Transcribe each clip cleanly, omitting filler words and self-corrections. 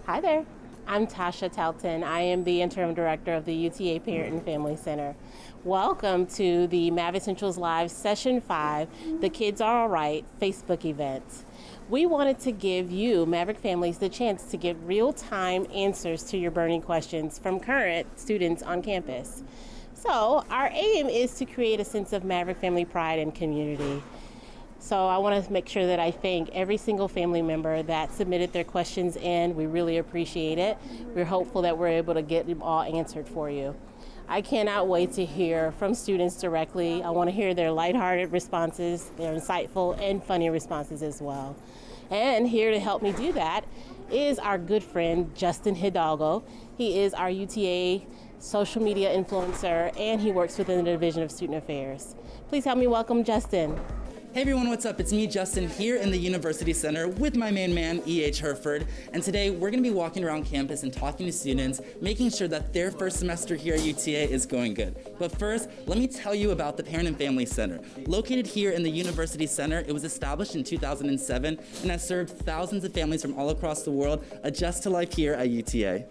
Hi there. I'm Tasha Telton. I am the interim director of the UTA Parent Family Center. Welcome to the Mav Essentials Live Session 5, The Kids Are Alright Facebook event. We wanted to give you, Maverick families, the chance to get real-time answers to your burning questions from current students on campus. So our aim is to create a sense of Maverick family pride and community. So I want to make sure that I thank every single family member that submitted their questions in. We really appreciate it. We're hopeful that we're able to get them all answered for you. I cannot wait to hear from students directly. I want to hear their lighthearted responses, their insightful and funny responses as well. And here to help me do that is our good friend, Justin Hidalgo. He is our UTA social media influencer, and he works within the Division of Student Affairs. Please help me welcome Justin. Hey everyone, what's up? It's me, Justin, here in the University Center with my main man, E.H. Herford. And today we're going to be walking around campus and talking to students, making sure that their first semester here at UTA is going good. But first, let me tell you about the Parent and Family Center. Located here in the University Center, it was established in 2007 and has served thousands of families from all across the world adjust to life here at UTA.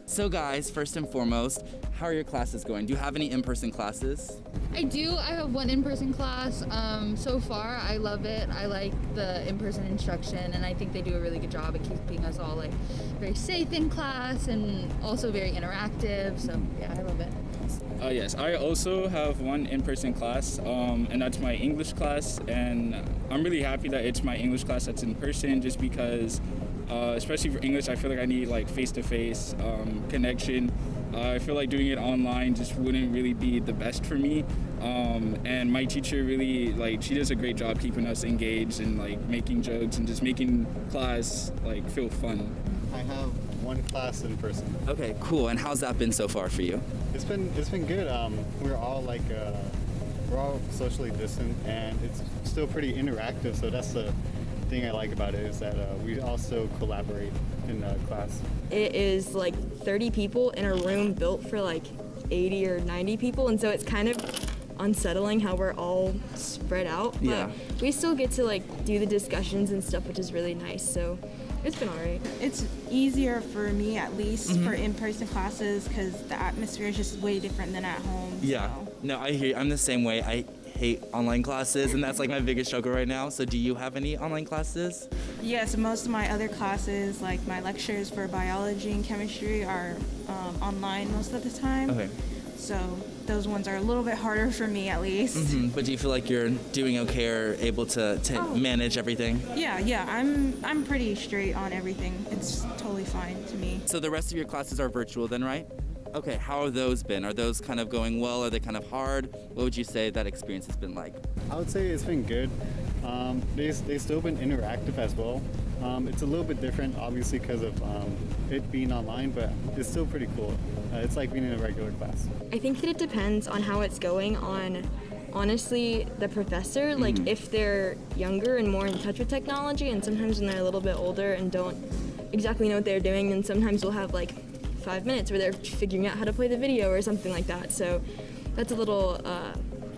So guys, first and foremost, how are your classes going? Do you have any in-person classes? I do. I have one in-person class. So far, I love it. I like the in-person instruction, and I think they do a really good job at keeping us all like very safe in class and also very interactive. So yeah, I love it. Yes, I also have one in-person class, and that's my English class, and I'm really happy that it's my English class that's in person, just because, especially for English, I feel like I need like face-to-face connection. I feel like doing it online just wouldn't really be the best for me, and my teacher really, like, she does a great job keeping us engaged and like making jokes and just making class like feel fun. I have one class in person. Okay, cool. And how's that been so far for you? It's been good. We're all socially distant, and it's still pretty interactive. So that's the thing I like about it, is that we also collaborate in class. It is like 30 people in a room built for like 80 or 90 people, and so it's kind of unsettling how we're all spread out. But Yeah. we still get to like do the discussions and stuff, which is really nice. So it's been all right. It's easier for me, at least, for in-person classes, because the atmosphere is just way different than at home. Yeah. So. No, I hear you. I'm the same way. I hate online classes, and that's like my biggest struggle right now. So do you have any online classes? Yes, most of my other classes, like my lectures for biology and chemistry, are online most of the time. Okay. So those ones are a little bit harder for me, at least. But do you feel like you're doing okay or able to manage everything? Yeah, I'm pretty straight on everything. It's totally fine to me. So the rest of your classes are virtual then, right? Okay, how have those been? Are those kind of going well? Are they kind of hard? What would you say that experience has been like? I would say it's been good. They've still been interactive as well. It's a little bit different, obviously, because of it being online, but it's still pretty cool. It's like being in a regular class. I think that it depends on how it's going on, honestly, the professor. Like if they're younger and more in touch with technology, and sometimes when they're a little bit older and don't exactly know what they're doing, then sometimes we'll have like 5 minutes where they're figuring out how to play the video or something like that. So that's a little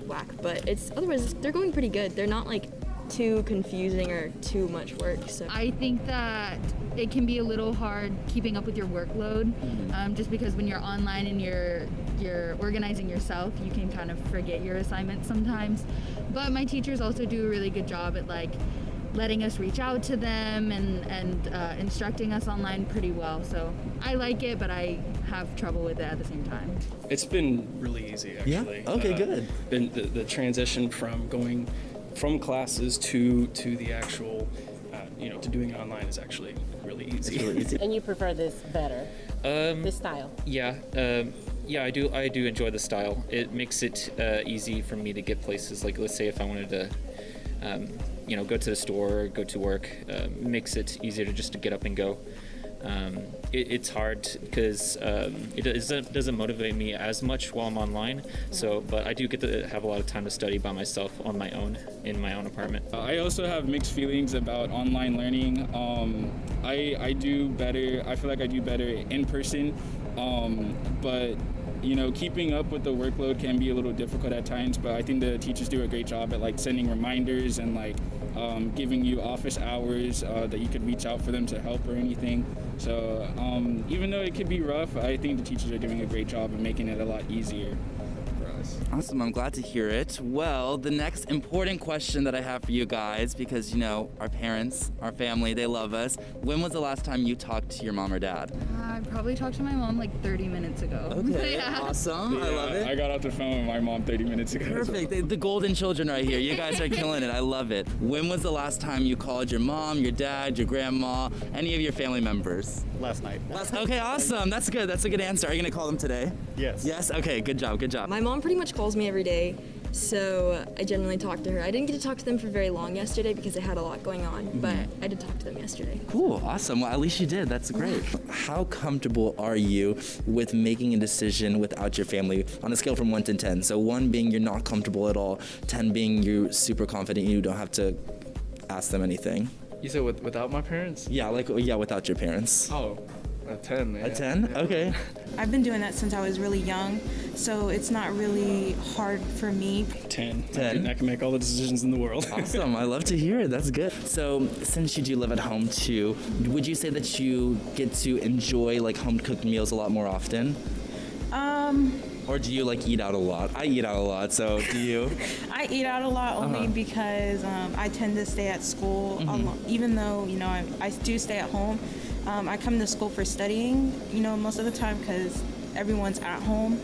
whack, but otherwise they're going pretty good. They're not like too confusing or too much work. So I think that it can be a little hard keeping up with your workload, just because when you're online and you're organizing yourself, you can kind of forget your assignments sometimes. But my teachers also do a really good job at like letting us reach out to them and instructing us online pretty well. So I like it, but I have trouble with it at the same time. It's been really easy, actually. Yeah? Okay, good. Been the transition from going from classes to the actual, to doing it online is actually really easy. It's really easy. And you prefer this better, this style? Yeah, I do enjoy the style. It makes it easy for me to get places. Like, let's say if I wanted to, go to the store, go to work, makes it easier to get up and go. It's hard because it doesn't motivate me as much while I'm online. So, but I do get to have a lot of time to study by myself on my own in my own apartment. I also have mixed feelings about online learning. I do better. I feel like I do better in person, but keeping up with the workload can be a little difficult at times, but I think the teachers do a great job at like sending reminders and like giving you office hours that you could reach out for them to help or anything. So even though it could be rough, I think the teachers are doing a great job of making it a lot easier for us. Awesome, I'm glad to hear it. Well, the next important question that I have for you guys, because our parents, our family, they love us. When was the last time you talked to your mom or dad? I probably talked to my mom like 30 minutes ago. Okay, Yeah. awesome, I love it. I got off the phone with my mom 30 minutes ago. Perfect, the golden children right here. You guys are killing it, I love it. When was the last time you called your mom, your dad, your grandma, any of your family members? Last night. Okay, awesome, that's good, that's a good answer. Are you gonna call them today? Yes. Yes, okay, good job, good job. My mom pretty much calls me every day, so I generally talk to her. I didn't get to talk to them for very long yesterday because I had a lot going on, but I did talk to them yesterday. Cool, awesome. Well, at least you did. That's great. How comfortable are you with making a decision without your family on a scale from 1 to 10? So 1 being you're not comfortable at all, 10 being you're super confident you don't have to ask them anything. You said without my parents? Yeah, without your parents. Oh, a 10. A 10? Okay. I've been doing that since I was really young, so it's not really hard for me. 10. 10. I can make all the decisions in the world. Awesome. I love to hear it. That's good. So since you do live at home too, would you say that you get to enjoy like home cooked meals a lot more often? Or do you like eat out a lot? I eat out a lot, so do you? I eat out a lot only because I tend to stay at school, even though, I do stay at home. I come to school for studying, most of the time because everyone's at home,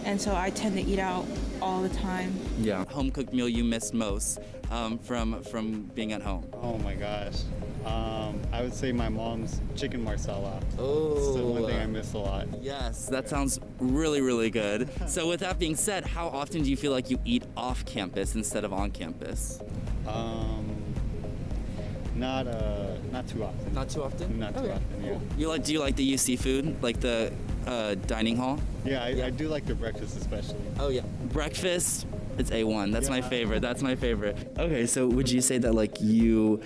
and so I tend to eat out all the time. Yeah. Home cooked meal you miss most from being at home? Oh my gosh. I would say my mom's chicken marsala. Oh. It's the one thing I miss a lot. Yes, that sounds really, really good. So with that being said, how often do you feel like you eat off campus instead of on campus? Not too often. Not too often? Not too often, yeah. Do you like the UC food? Like the dining hall? Yeah, I do like the breakfast especially. Oh yeah. Breakfast, it's A1. That's my favorite. That's my favorite. Okay, so would you say that like you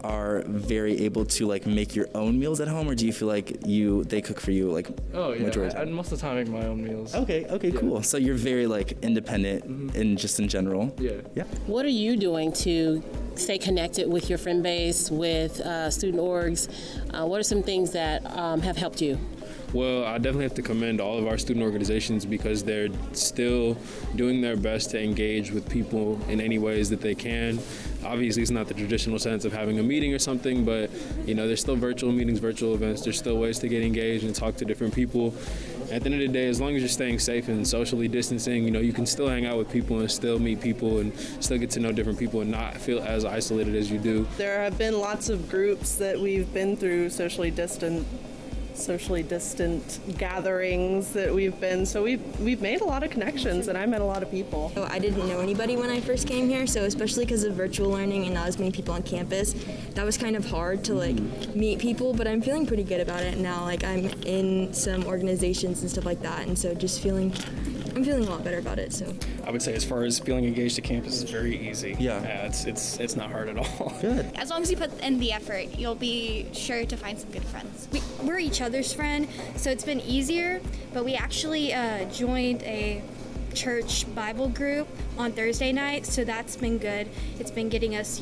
are very able to like make your own meals at home, or do you feel like they cook for you like majority of the time? Most of the time I make my own meals. Okay, cool. So you're very like independent in general. Yeah. What are you doing to stay connected with your friend base, with student orgs? What are some things that have helped you? Well, I definitely have to commend all of our student organizations because they're still doing their best to engage with people in any ways that they can. Obviously, it's not the traditional sense of having a meeting or something, but there's still virtual meetings, virtual events. There's still ways to get engaged and talk to different people. At the end of the day, as long as you're staying safe and socially distancing, you can still hang out with people and still meet people and still get to know different people and not feel as isolated as you do. There have been lots of groups that we've been through socially distant gatherings that we've been, so we've made a lot of connections, and I met a lot of people. So I didn't know anybody when I first came here, so especially because of virtual learning and not as many people on campus, that was kind of hard to like meet people, but I'm feeling pretty good about it now. Like I'm in some organizations and stuff like that, and so I'm feeling a lot better about it. So I would say as far as feeling engaged at campus is very easy. Yeah. It's not hard at all. Good. As long as you put in the effort, you'll be sure to find some good friends. We're each other's friend, so it's been easier, but we actually joined a church Bible group on Thursday night, so that's been good. It's been getting us,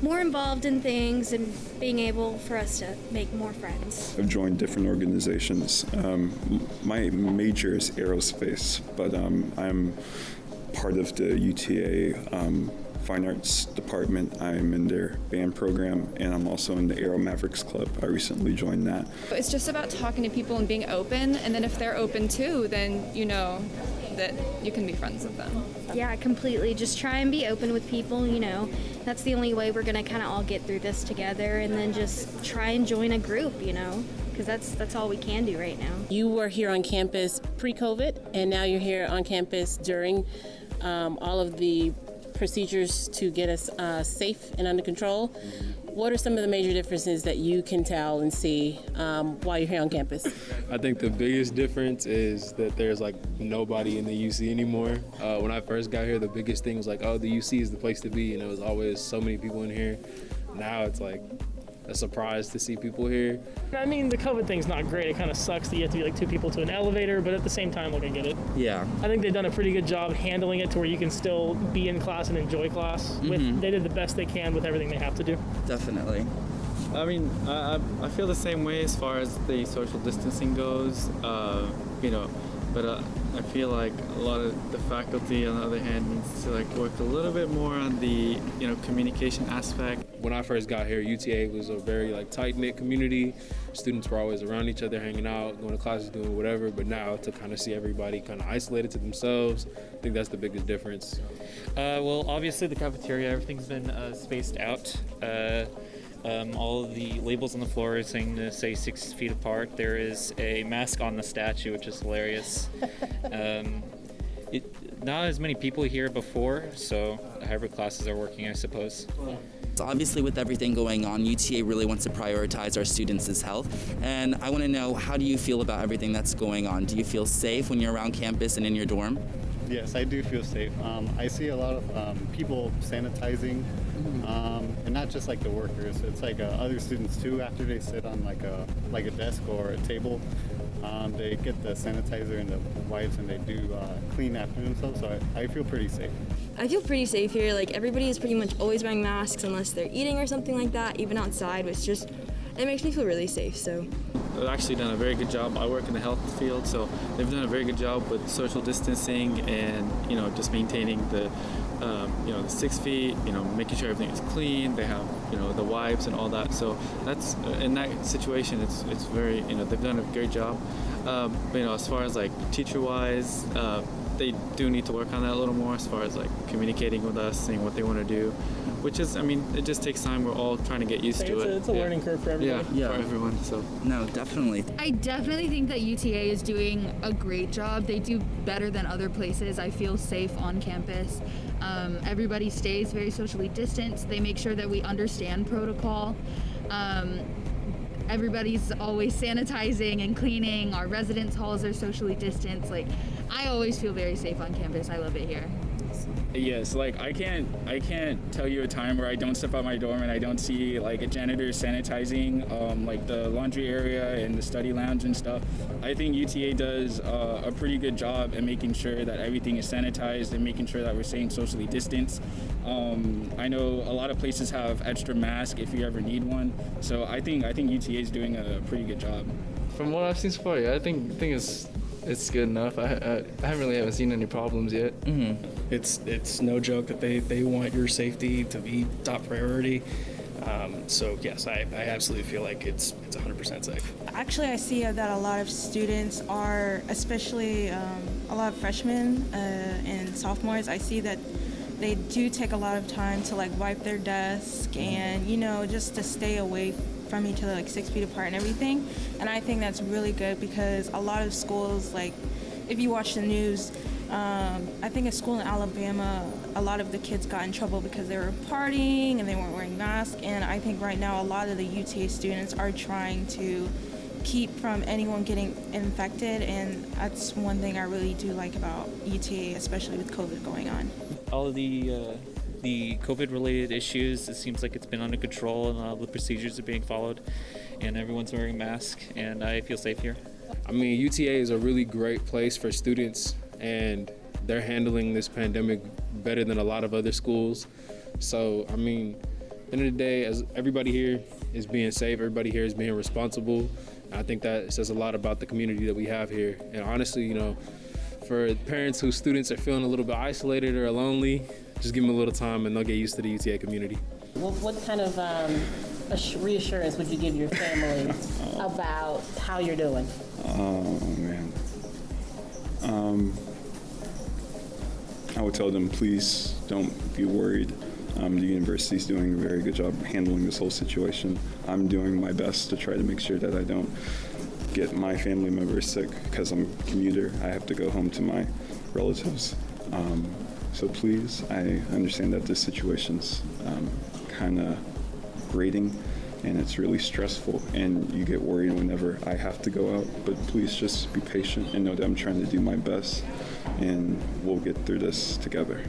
more involved in things and being able for us to make more friends. I've joined different organizations. My major is aerospace, but I'm part of the UTA Fine Arts Department. I'm in their band program, and I'm also in the Aero Mavericks Club. I recently joined that. It's just about talking to people and being open, and then if they're open too, then you know that you can be friends with them. Yeah, completely. Just try and be open with people, That's the only way we're going to kind of all get through this together, and then just try and join a group, because that's all we can do right now. You were here on campus pre-COVID, and now you're here on campus during all of the procedures to get us safe and under control. What are some of the major differences that you can tell and see while you're here on campus? I think the biggest difference is that there's like nobody in the UC anymore. When I first got here, the biggest thing was like, oh, the UC is the place to be, and there was always so many people in here. Now it's like a surprise to see people here. I mean, the COVID thing's not great. It kind of sucks that you have to be like 2 people to an elevator, but at the same time, like, I get it. Yeah. I think they've done a pretty good job handling it to where you can still be in class and enjoy class. They did the best they can with everything they have to do. Definitely. I mean, I feel the same way as far as the social distancing goes, but I feel like a lot of the faculty, on the other hand, needs to like work a little bit more on the, communication aspect. When I first got here, UTA was a very like tight-knit community. Students were always around each other, hanging out, going to classes, doing whatever. But now to kind of see everybody kind of isolated to themselves, I think that's the biggest difference. Well, obviously the cafeteria, everything's been spaced out. All of the labels on the floor are saying to say 6 feet apart. There is a mask on the statue, which is hilarious. Not as many people here before, so the hybrid classes are working, I suppose. So obviously with everything going on, UTA really wants to prioritize our students' health. And I want to know, how do you feel about everything that's going on? Do you feel safe when you're around campus and in your dorm? Yes, I do feel safe. I see a lot of people sanitizing, and not just like the workers. It's like other students too. After they sit on like a desk or a table, they get the sanitizer and the wipes, and they do clean after themselves. So I feel pretty safe. I feel pretty safe here. Like, everybody is pretty much always wearing masks unless they're eating or something like that, even outside, which just, it makes me feel really safe. So They've actually done a very good job. I work in the health field, so they've done a very good job with social distancing and, just maintaining the, the 6 feet, making sure everything is clean. They have, the wipes and all that. So that's, in that situation, it's very, they've done a great job. But, as far as like teacher-wise, they do need to work on that a little more as far as like communicating with us, seeing what they want to do, which is, it just takes time. We're all trying to get used to it. It's a learning curve for everybody. Yeah, for everyone. So no, definitely. I definitely think that UTA is doing a great job. They do better than other places. I feel safe on campus. Everybody stays very socially distanced. They make sure that we understand protocol. Everybody's always sanitizing and cleaning. Our residence halls are socially distanced. Like, I always feel very safe on campus. I love it here. Yes, like I can't tell you a time where I don't step out my dorm and I don't see like a janitor sanitizing like the laundry area and the study lounge and stuff. I think UTA does a pretty good job at making sure that everything is sanitized and making sure that we're staying socially distanced. I know a lot of places have extra masks if you ever need one. So I think UTA is doing a pretty good job. From what I've seen so far, yeah, I think it's good enough. I haven't seen any problems yet. Mm-hmm. It's no joke that they want your safety to be top priority. So yes, I absolutely feel like it's 100% safe. Actually, I see that a lot of students are, especially a lot of freshmen and sophomores, I see that they do take a lot of time to like wipe their desk and, just to stay away from each other, like 6 feet apart and everything. And I think that's really good because a lot of schools, like if you watch the news, I think a school in Alabama, a lot of the kids got in trouble because they were partying and they weren't wearing masks. And I think right now a lot of the UTA students are trying to keep from anyone getting infected, and that's one thing I really do like about UTA, especially with COVID going on. All of the COVID-related issues, it seems like it's been under control and all the procedures are being followed, and everyone's wearing masks, and I feel safe here. UTA is a really great place for students, and they're handling this pandemic better than a lot of other schools. So, at the end of the day, as everybody here is being safe, everybody here is being responsible. I think that says a lot about the community that we have here. And honestly, for parents whose students are feeling a little bit isolated or lonely, just give them a little time and they'll get used to the UTA community. What kind of reassurance would you give your family about how you're doing? Oh, man. I would tell them, please don't be worried. The university's doing a very good job handling this whole situation. I'm doing my best to try to make sure that I don't get my family members sick because I'm a commuter. I have to go home to my relatives. So please, I understand that this situation's kind of grating and it's really stressful and you get worried whenever I have to go out, but please just be patient and know that I'm trying to do my best and we'll get through this together.